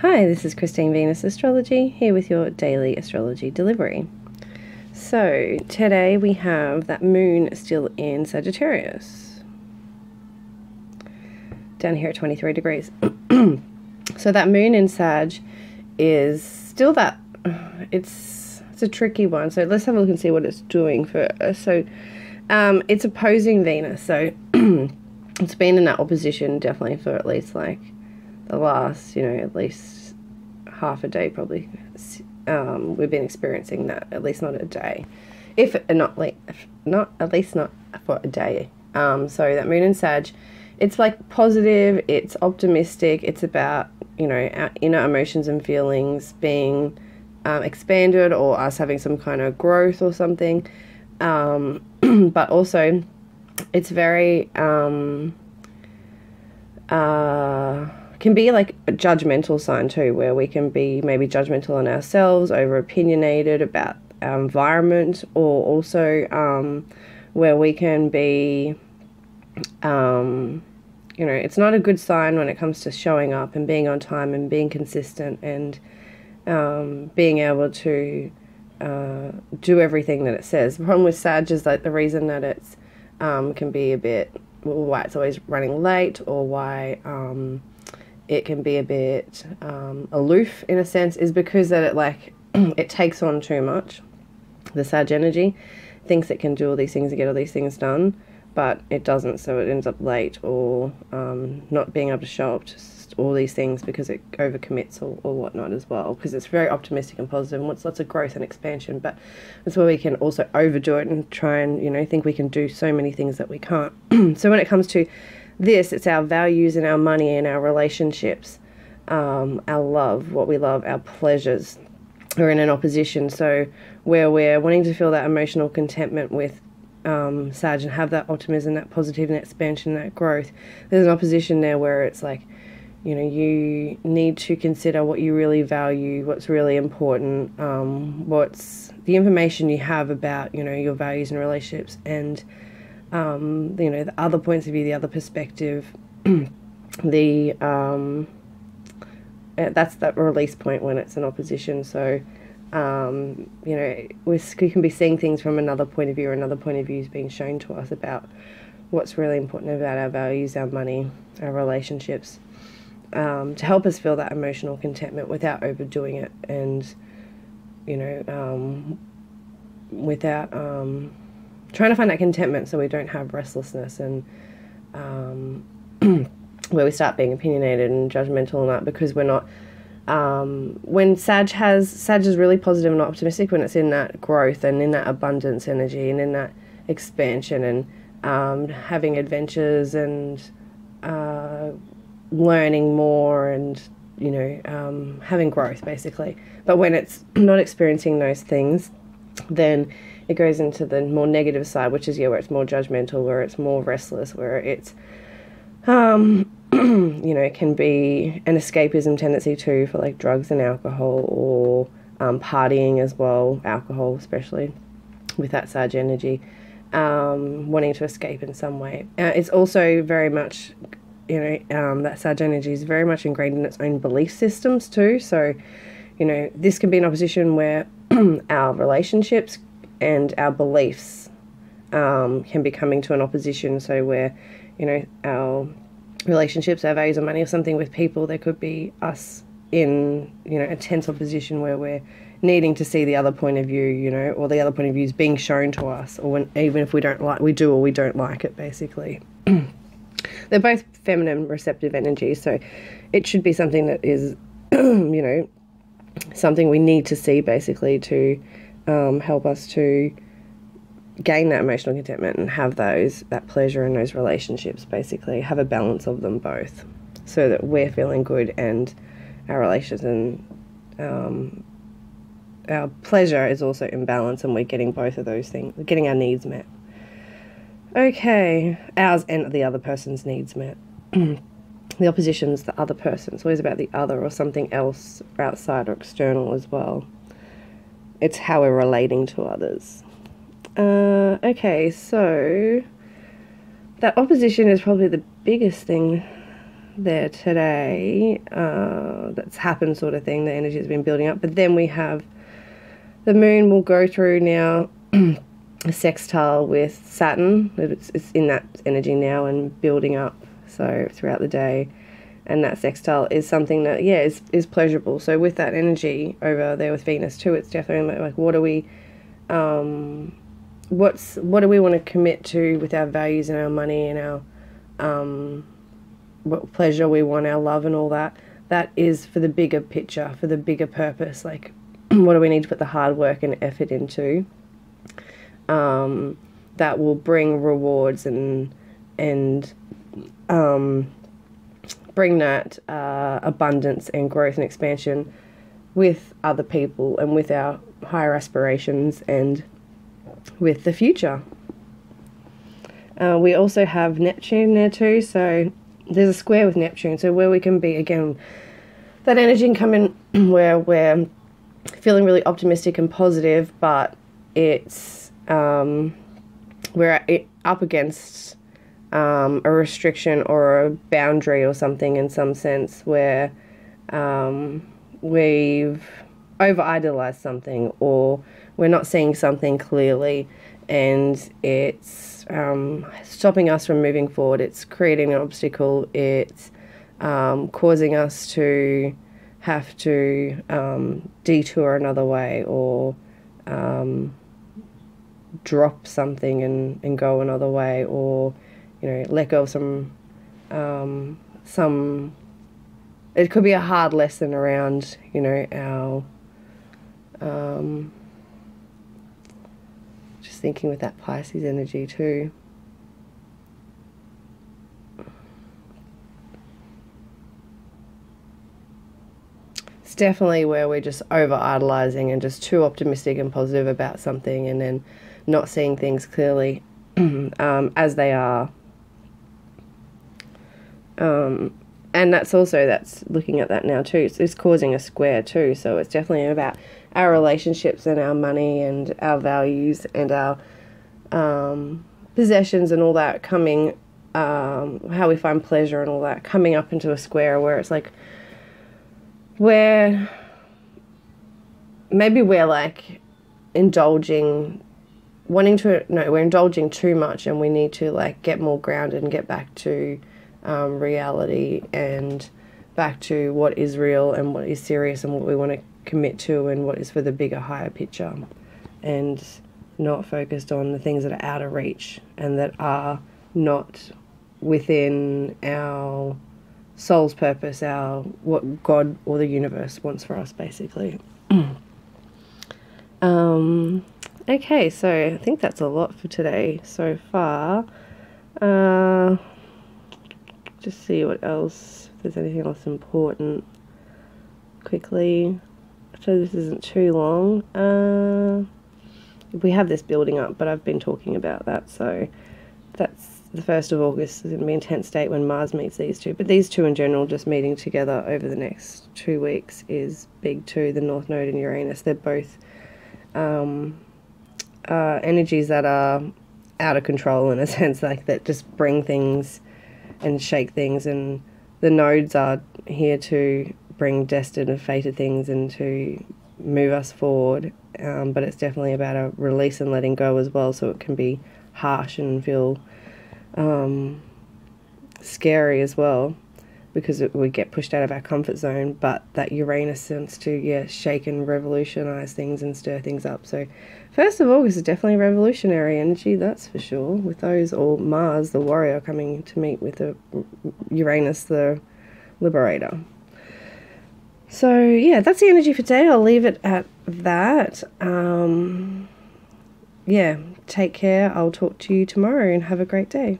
Hi, this is Christine Venus Astrology, here with your daily astrology delivery. So, today we have that moon still in Sagittarius, down here at 23 degrees. So that moon in Sag is still that, it's a tricky one. So let's have a look and see what it's doing first. So it's opposing Venus, so it's been in that opposition definitely for at least like the last, at least half a day probably. We've been experiencing that, at least not a day, if not at least not for a day. So that moon in Sag, it's like positive, it's optimistic, it's about, our inner emotions and feelings being expanded, or us having some kind of growth or something. But also it's very can be like a judgmental sign too, where we can be maybe judgmental on ourselves, over opinionated about our environment, or also where we can be it's not a good sign when it comes to showing up and being on time and being consistent and being able to do everything that it says. The problem with Sag is like the reason that it's can be a bit, why it's always running late, or why it can be a bit aloof in a sense, is because that it it takes on too much. The Sag energy thinks it can do all these things and get all these things done, but it doesn't, so it ends up late, or not being able to show up to all these things because it overcommits or whatnot as well, because it's very optimistic and positive and wants lots of growth and expansion, but it's where we can also overdo it and try and think we can do so many things that we can't. So when it comes to this, it's our values and our money and our relationships, our love, what we love, our pleasures are in an opposition. So where we're wanting to feel that emotional contentment with Sag and have that optimism, that positive, and expansion, that growth, there's an opposition there where it's like, you need to consider what you really value, what's really important, what's the information you have about, your values and relationships, and, the other points of view, the other perspective, that's that release point when it's an opposition. So, we can be seeing things from another point of view, or another point of view is being shown to us about what's really important about our values, our money, our relationships, to help us feel that emotional contentment without overdoing it, and, without trying to find that contentment so we don't have restlessness and where we start being opinionated and judgmental and that, because we're not. When Sag is really positive and optimistic, when it's in that growth and in that abundance energy and in that expansion and having adventures and learning more and having growth basically. But when it's not experiencing those things, then it goes into the more negative side, which is where it's more judgmental, where it's more restless, where it's it can be an escapism tendency too, for like drugs and alcohol, or partying as well, alcohol especially, with that Sag energy, wanting to escape in some way. It's also very much, that Sag energy is very much ingrained in its own belief systems too. So, this can be an opposition where our relationships and our beliefs can be coming to an opposition. So where, our relationships, our values and money, or something with people, there could be us in, a tense opposition where we're needing to see the other point of view, or the other point of view is being shown to us, or even if we don't like, we do or we don't like it, basically. They're both feminine receptive energies, so it should be something that is, something we need to see basically to help us to gain that emotional contentment and have that pleasure in those relationships, basically have a balance of them both, so that we're feeling good and our relations and our pleasure is also in balance, and we're getting both of those things, getting our needs met. Okay, ours and the other person's needs met. The opposition's the other person. It's always about the other or something else outside or external as well. It's how we're relating to others. Okay, so that opposition is probably the biggest thing there today that's happened, sort of thing. The energy has been building up. But then we have the moon will go through now a sextile with Saturn. It's in that energy now and building up, so throughout the day. And that sextile is something that, yeah, is pleasurable. So with that energy over there with Venus too, it's definitely like, what do we what do we want to commit to with our values and our money and our what pleasure we want, our love and all that. That is for the bigger picture, for the bigger purpose. Like, what do we need to put the hard work and effort into? That will bring rewards and bring that abundance and growth and expansion with other people and with our higher aspirations and with the future. We also have Neptune there too, so there's a square with Neptune, so where we can be, again, that energy can come in where we're feeling really optimistic and positive, but it's we're up against a restriction or a boundary or something in some sense, where we've over-idealized something, or we're not seeing something clearly, and it's stopping us from moving forward. It's creating an obstacle. It's causing us to have to detour another way, or drop something and go another way, or, you know, let go of some it could be a hard lesson around, you know, our just thinking with that Pisces energy too. It's definitely where we're just over-idolizing and just too optimistic and positive about something, and then not seeing things clearly as they are. And that's looking at that now too. It's causing a square too. So it's definitely about our relationships and our money and our values and our possessions and all that coming, how we find pleasure and all that coming up into a square where it's like, we're like indulging, we're indulging too much, and we need to like get more grounded and get back to reality and back to what is real and what is serious and what we want to commit to and what is for the bigger, higher picture, and not focused on the things that are out of reach and that are not within our soul's purpose, what God or the universe wants for us, basically. Okay, so I think that's a lot for today so far. Just see what else, if there's anything else important quickly. So this isn't too long. We have this building up, but I've been talking about that, so that's the 1st of August is going to be an intense date when Mars meets these two. But these two in general, just meeting together over the next 2 weeks, is big too. The North Node and Uranus, they're both energies that are out of control in a sense, like that just bring things and shake things. And the nodes are here to bring destined and fated things and to move us forward. But it's definitely about a release and letting go as well, so it can be harsh and feel scary as well, because we get pushed out of our comfort zone. But that Uranus tends to shake and revolutionize things and stir things up. So 1st of August is definitely revolutionary energy, that's for sure, with those, or Mars the warrior coming to meet with the Uranus the liberator. So yeah, that's the energy for today. I'll leave it at that. Yeah, take care. I'll talk to you tomorrow and have a great day.